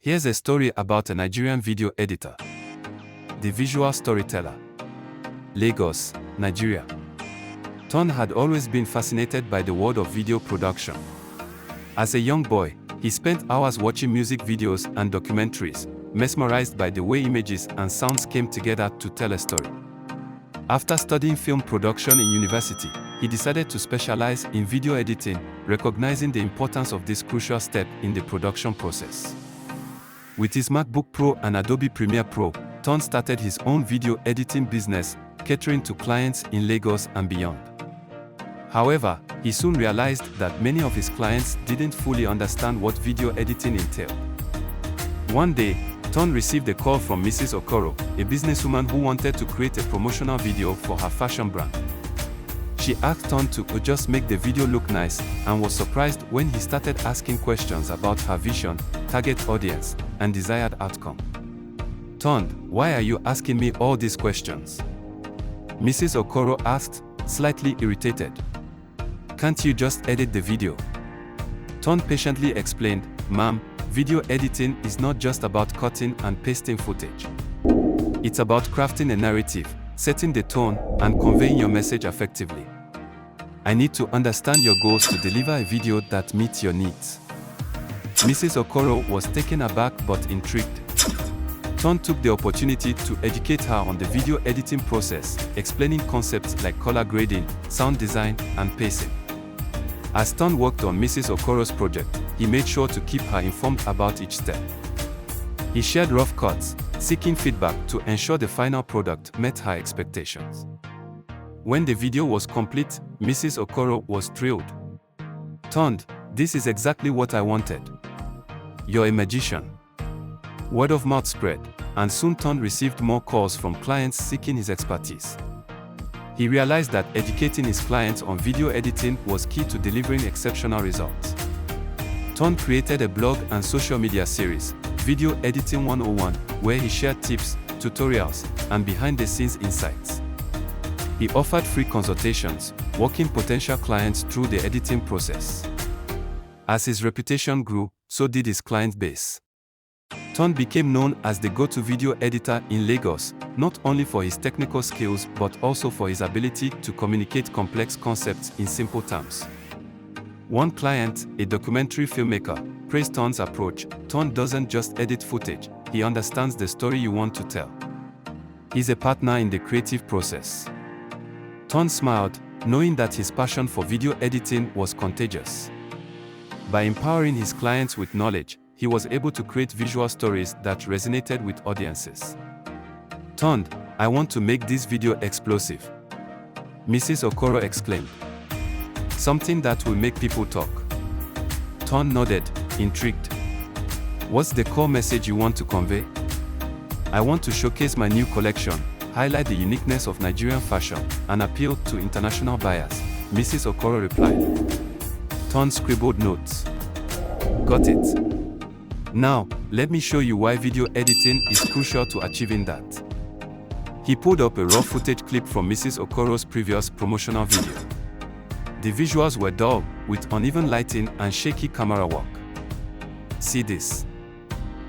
Here's a story about a Nigerian video editor. The visual storyteller. Lagos, Nigeria. Ton had always been fascinated by the world of video production. As a young boy, he spent hours watching music videos and documentaries, mesmerized by the way images and sounds came together to tell a story. After studying film production in university, he decided to specialize in video editing, recognizing the importance of this crucial step in the production process. With his MacBook Pro and Adobe Premiere Pro, Ton started his own video editing business, catering to clients in Lagos and beyond. However, he soon realized that many of his clients didn't fully understand what video editing entailed. One day, Ton received a call from Mrs. Okoro, a businesswoman who wanted to create a promotional video for her fashion brand. She asked Ton to just make the video look nice and was surprised when he started asking questions about her vision, target audience, and desired outcome. Ton, why are you asking me all these questions? Mrs. Okoro asked, slightly irritated. Can't you just edit the video? Ton patiently explained, Ma'am, video editing is not just about cutting and pasting footage. It's about crafting a narrative, setting the tone, and conveying your message effectively. I need to understand your goals to deliver a video that meets your needs. Mrs. Okoro was taken aback but intrigued. Ton took the opportunity to educate her on the video editing process, explaining concepts like color grading, sound design, and pacing. As Ton worked on Mrs. Okoro's project, he made sure to keep her informed about each step. He shared rough cuts, seeking feedback to ensure the final product met her expectations. When the video was complete, Mrs. Okoro was thrilled. Ton, this is exactly what I wanted. You're a magician. Word of mouth spread, and soon Ton received more calls from clients seeking his expertise. He realized that educating his clients on video editing was key to delivering exceptional results. Ton created a blog and social media series, Video Editing 101, where he shared tips, tutorials, and behind-the-scenes insights. He offered free consultations, walking potential clients through the editing process. As his reputation grew, so did his client base. Ton became known as the go-to video editor in Lagos, not only for his technical skills but also for his ability to communicate complex concepts in simple terms. One client, a documentary filmmaker, praised Ton's approach. Ton doesn't just edit footage, he understands the story you want to tell. He's a partner in the creative process. Ton smiled, knowing that his passion for video editing was contagious. By empowering his clients with knowledge, he was able to create visual stories that resonated with audiences. Ton, I want to make this video explosive. Mrs. Okoro exclaimed. Something that will make people talk. Ton nodded, intrigued. What's the core message you want to convey? I want to showcase my new collection, highlight the uniqueness of Nigerian fashion, and appeal to international buyers, Mrs. Okoro replied. Ton scribbled notes. Got it. Now, let me show you why video editing is crucial to achieving that. He pulled up a raw footage clip from Mrs. Okoro's previous promotional video. The visuals were dull, with uneven lighting and shaky camera work. See this?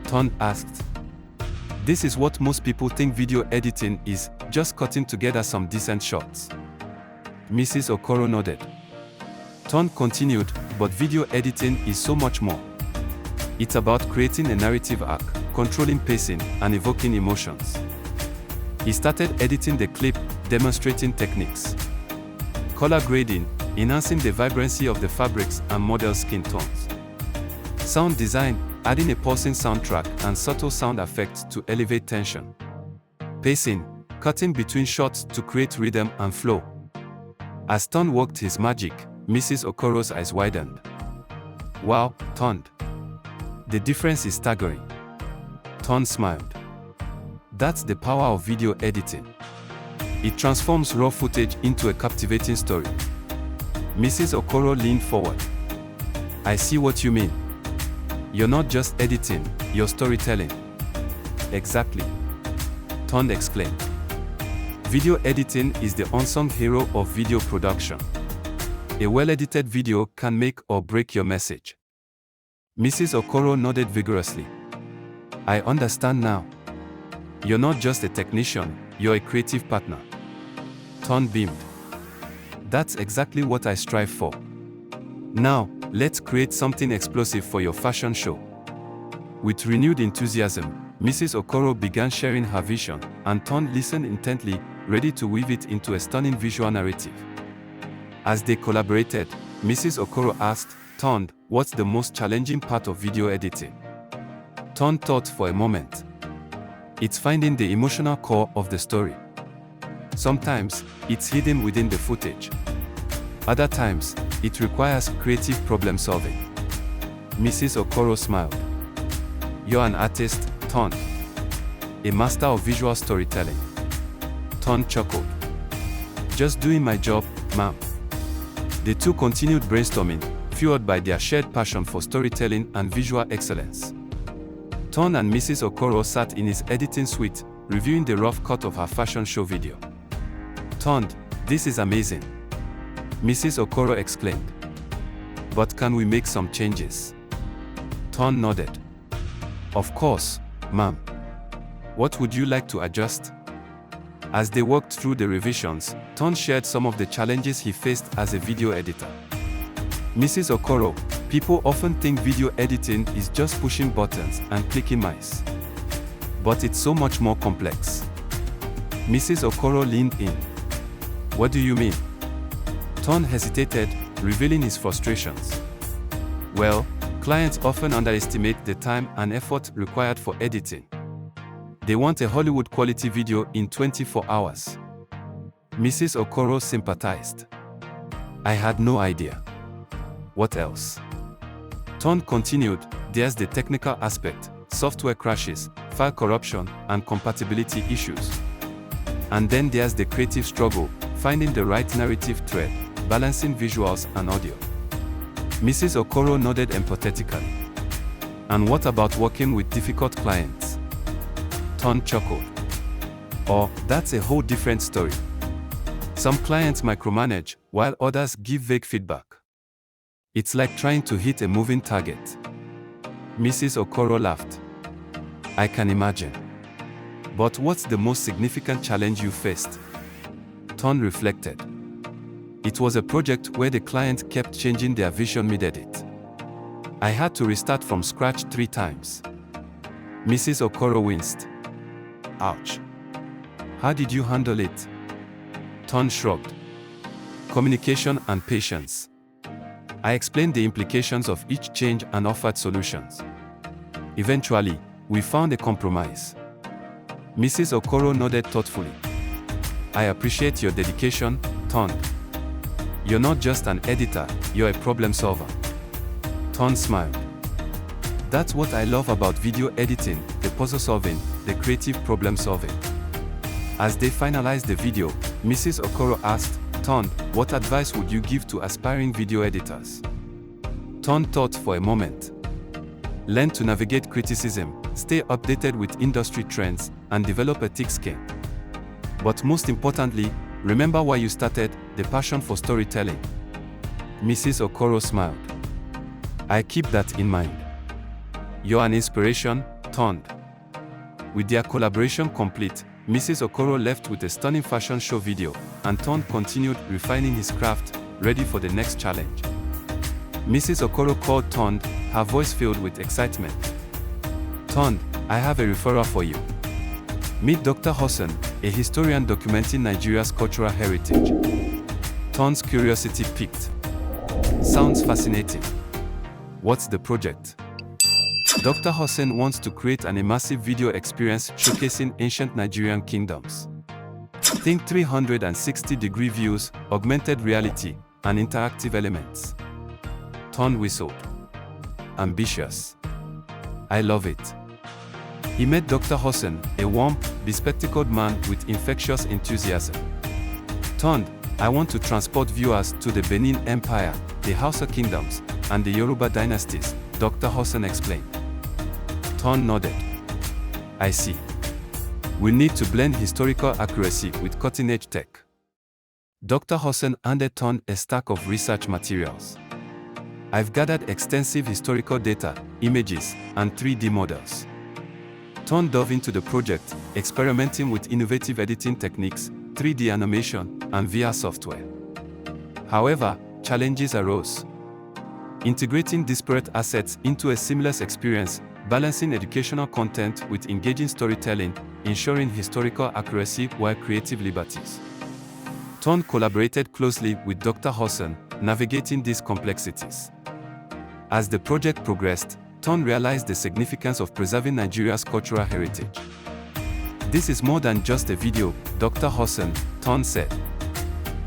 Ton asked. This is what most people think video editing is, just cutting together some decent shots. Mrs. Okoro nodded. Ton continued, but video editing is so much more. It's about creating a narrative arc, controlling pacing, and evoking emotions. He started editing the clip, demonstrating techniques. Color grading, enhancing the vibrancy of the fabrics and model skin tones. Sound design, adding a pulsing soundtrack and subtle sound effects to elevate tension. Pacing, cutting between shots to create rhythm and flow. As Ton worked his magic, Mrs. Okoro's eyes widened. Wow, Ton. The difference is staggering. Ton smiled. That's the power of video editing. It transforms raw footage into a captivating story. Mrs. Okoro leaned forward. I see what you mean. You're not just editing, you're storytelling. Exactly. Ton exclaimed. Video editing is the unsung hero of video production. A well-edited video can make or break your message. Mrs. Okoro nodded vigorously. I understand now. You're not just a technician, you're a creative partner. Ton beamed. That's exactly what I strive for. Now, let's create something explosive for your fashion show. With renewed enthusiasm, Mrs. Okoro began sharing her vision, and Ton listened intently, ready to weave it into a stunning visual narrative. As they collaborated, Mrs. Okoro asked, "Ton, what's the most challenging part of video editing?" Ton thought for a moment. It's finding the emotional core of the story. Sometimes, it's hidden within the footage. Other times, it requires creative problem solving. Mrs. Okoro smiled. "You're an artist, Ton. A master of visual storytelling." Ton chuckled. "Just doing my job, ma'am." The two continued brainstorming, fueled by their shared passion for storytelling and visual excellence. Ton and Mrs. Okoro sat in his editing suite, reviewing the rough cut of her fashion show video. "Ton, this is amazing," Mrs. Okoro exclaimed. "But can we make some changes?" Ton nodded. "Of course, ma'am. What would you like to adjust?" As they worked through the revisions, Ton shared some of the challenges he faced as a video editor. "Mrs. Okoro, people often think video editing is just pushing buttons and clicking mice. But it's so much more complex." Mrs. Okoro leaned in. "What do you mean?" Ton hesitated, revealing his frustrations. "Well, clients often underestimate the time and effort required for editing. They want a Hollywood-quality video in 24 hours. Mrs. Okoro sympathized. "I had no idea. What else?" Ton continued, "There's the technical aspect, software crashes, file corruption, and compatibility issues. And then there's the creative struggle, finding the right narrative thread, balancing visuals and audio." Mrs. Okoro nodded empathetically. "And what about working with difficult clients?" Ton chuckled. "Oh, that's a whole different story. Some clients micromanage, while others give vague feedback. It's like trying to hit a moving target." Mrs. Okoro laughed. "I can imagine. But what's the most significant challenge you faced?" Ton reflected. "It was a project where the client kept changing their vision mid-edit. I had to restart from scratch 3 times." Mrs. Okoro winced. "Ouch. How did you handle it?" Ton shrugged. "Communication and patience. I explained the implications of each change and offered solutions. Eventually, we found a compromise." Mrs. Okoro nodded thoughtfully. "I appreciate your dedication, Ton. You're not just an editor, you're a problem solver." Ton smiled. "That's what I love about video editing, the puzzle solving, the creative problem solving." As they finalized the video, Mrs. Okoro asked, "Ton, what advice would you give to aspiring video editors?" Ton thought for a moment. "Learn to navigate criticism, stay updated with industry trends, and develop a thick skin. But most importantly, remember why you started, the passion for storytelling." Mrs. Okoro smiled. "I keep that in mind. You're an inspiration, Ton." With their collaboration complete, Mrs. Okoro left with a stunning fashion show video, and Ton continued refining his craft, ready for the next challenge. Mrs. Okoro called Ton, her voice filled with excitement. "Ton, I have a referral for you. Meet Dr. Hussein, a historian documenting Nigeria's cultural heritage." Ton's curiosity piqued. "Sounds fascinating. What's the project?" Dr. Hussein wants to create an immersive video experience showcasing ancient Nigerian kingdoms. Think 360-degree views, augmented reality, and interactive elements. Ton whistled. "Ambitious. I love it." He met Dr. Hussein, a warm, bespectacled man with infectious enthusiasm. "Ton, I want to transport viewers to the Benin Empire, the Hausa kingdoms, and the Yoruba dynasties," Dr. Hussein explained. Ton nodded. "I see. We need to blend historical accuracy with cutting-edge tech." Dr. Hussein handed Ton a stack of research materials. "I've gathered extensive historical data, images, and 3D models. Ton dove into the project, experimenting with innovative editing techniques, 3D animation, and VR software. However, challenges arose. Integrating disparate assets into a seamless experience, balancing educational content with engaging storytelling, ensuring historical accuracy while creative liberties. Ton collaborated closely with Dr. Hosson, navigating these complexities. As the project progressed, Ton realized the significance of preserving Nigeria's cultural heritage. "This is more than just a video," Dr. Hosson, Ton said.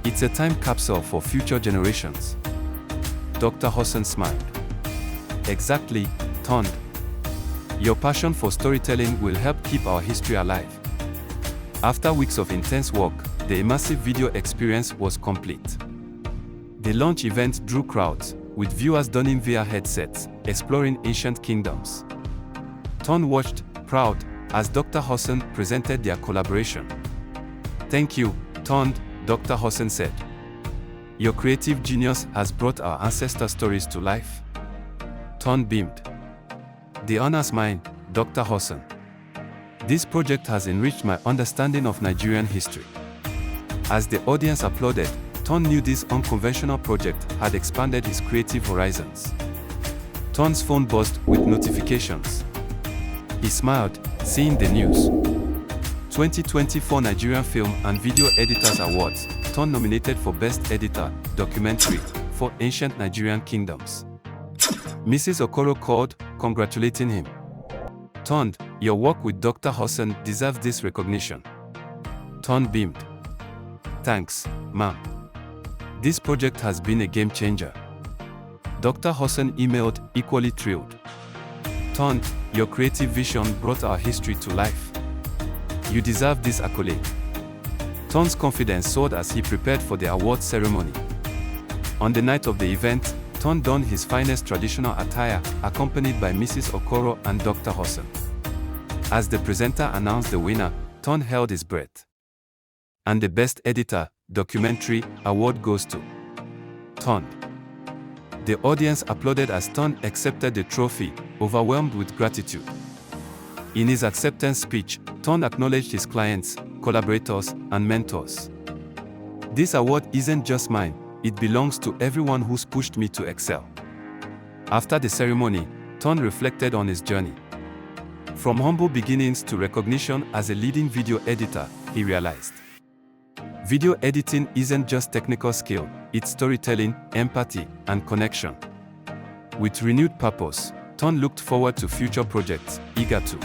"It's a time capsule for future generations." Dr. Hosson smiled. "Exactly, Ton. Your passion for storytelling will help keep our history alive." After weeks of intense work, the immersive video experience was complete. The launch event drew crowds, with viewers donning VR headsets, exploring ancient kingdoms. Ton watched, proud, as Dr. Hosson presented their collaboration. "Thank you, Ton," Dr. Hosson said. "Your creative genius has brought our ancestor stories to life." Ton beamed. "The honor's mine, Dr. Hosson. This project has enriched my understanding of Nigerian history." As the audience applauded, Ton knew this unconventional project had expanded his creative horizons. Ton's phone buzzed with notifications. He smiled, seeing the news. 2024 Nigerian Film and Video Editors Awards, Ton nominated for Best Editor, Documentary, for Ancient Nigerian Kingdoms. Mrs. Okoro called, congratulating him. "Ton, your work with Dr. Hosson deserves this recognition." Ton beamed. "Thanks, ma'am. This project has been a game changer." Dr. Hosson emailed, equally thrilled. "Ton, your creative vision brought our history to life. You deserve this accolade." Ton's confidence soared as he prepared for the awards ceremony. On the night of the event, Ton donned his finest traditional attire, accompanied by Mrs. Okoro and Dr. Hosson. As the presenter announced the winner, Ton held his breath. And the Best Editor, Documentary, award goes to Ton. The audience applauded as Ton accepted the trophy, overwhelmed with gratitude. In his acceptance speech, Ton acknowledged his clients, collaborators, and mentors. "This award isn't just mine, it belongs to everyone who's pushed me to excel." After the ceremony, Ton reflected on his journey. From humble beginnings to recognition as a leading video editor, he realized. Video editing isn't just technical skill, it's storytelling, empathy, and connection. With renewed purpose, Ton looked forward to future projects, eager to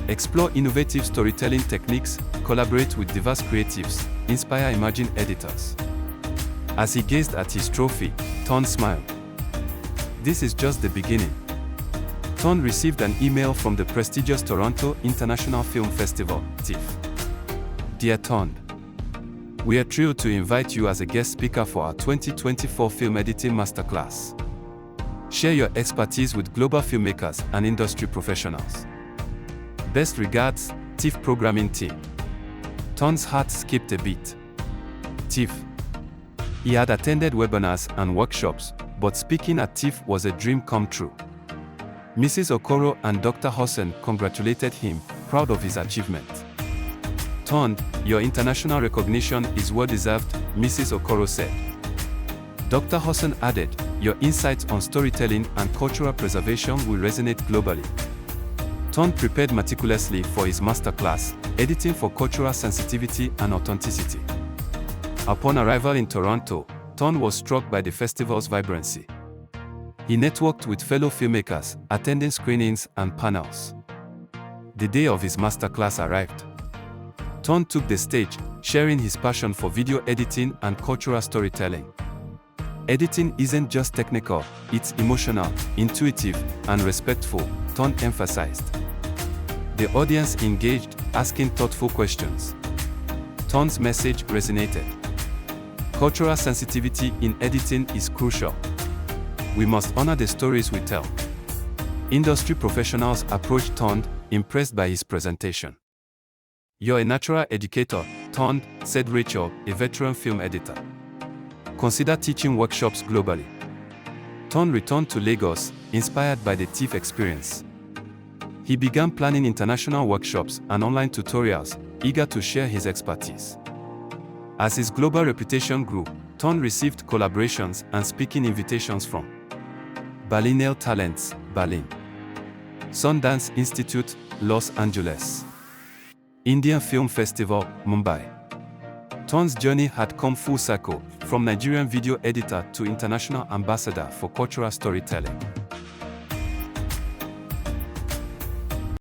explore innovative storytelling techniques, collaborate with diverse creatives, inspire emerging editors. As he gazed at his trophy, Ton smiled. "This is just the beginning." Ton received an email from the prestigious Toronto International Film Festival, TIFF. "Dear Ton, we are thrilled to invite you as a guest speaker for our 2024 Film Editing Masterclass. Share your expertise with global filmmakers and industry professionals. Best regards, TIFF Programming Team." Ton's heart skipped a beat. TIFF. He had attended webinars and workshops, but speaking at TIFF was a dream come true. Mrs. Okoro and Dr. Hosson congratulated him, proud of his achievement. "Ton, your international recognition is well-deserved," Mrs. Okoro said. Dr. Hosson added, "Your insights on storytelling and cultural preservation will resonate globally." Ton prepared meticulously for his masterclass, editing for cultural sensitivity and authenticity. Upon arrival in Toronto, Ton was struck by the festival's vibrancy. He networked with fellow filmmakers, attending screenings and panels. The day of his masterclass arrived. Ton took the stage, sharing his passion for video editing and cultural storytelling. "Editing isn't just technical, it's emotional, intuitive, and respectful," Ton emphasized. The audience engaged, asking thoughtful questions. Ton's message resonated. Cultural sensitivity in editing is crucial. We must honor the stories we tell. Industry professionals approached Ton, impressed by his presentation. "You're a natural educator, Ton," said Rachel, a veteran film editor. "Consider teaching workshops globally." Ton returned to Lagos, inspired by the TIFF experience. He began planning international workshops and online tutorials, eager to share his expertise. As his global reputation grew, Ton received collaborations and speaking invitations from Berlinale Talents, Berlin; Sundance Institute, Los Angeles; Indian Film Festival, Mumbai. Ton's journey had come full circle, from Nigerian video editor to international ambassador for cultural storytelling.